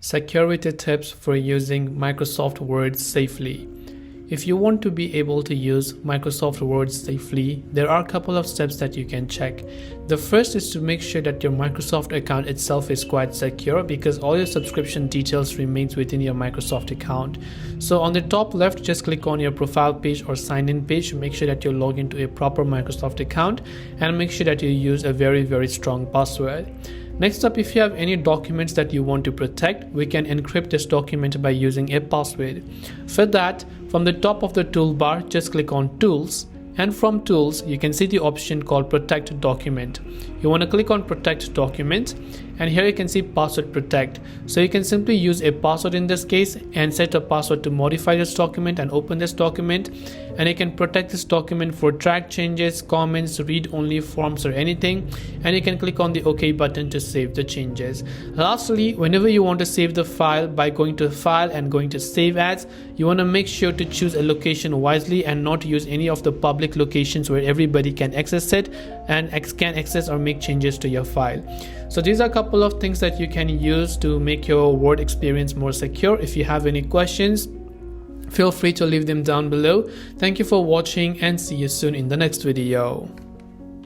Security tips for using Microsoft Word safely. If you want to be able to use Microsoft Word safely, there are a couple of steps that you can check. The first is to make sure that your Microsoft account itself is quite secure, because all your subscription details remains within your Microsoft account. So on the top left, just click on your profile page or sign in page. Make sure that you log into a proper Microsoft account and make sure that you use a very strong password. Next up, if you have any documents that you want to protect, we can encrypt this document by using a password. For that, from the top of the toolbar, just click on Tools, and from Tools, you can see the option called Protect Document. You want to click on Protect Document, and here you can see Password Protect. So you can simply use a password in this case and set a password to modify this document and open this document, and you can protect this document for track changes, comments, read-only forms or anything, and you can click on the OK button to save the changes. Lastly, whenever you want to save the file, by going to File and going to Save As, you want to make sure to choose a location wisely and not use any of the public locations where everybody can access it and can access or make changes to your file. So these are a couple of things that you can use to make your Word experience more secure. If you have any questions, feel free to leave them down below. Thank you for watching and see you soon in the next video.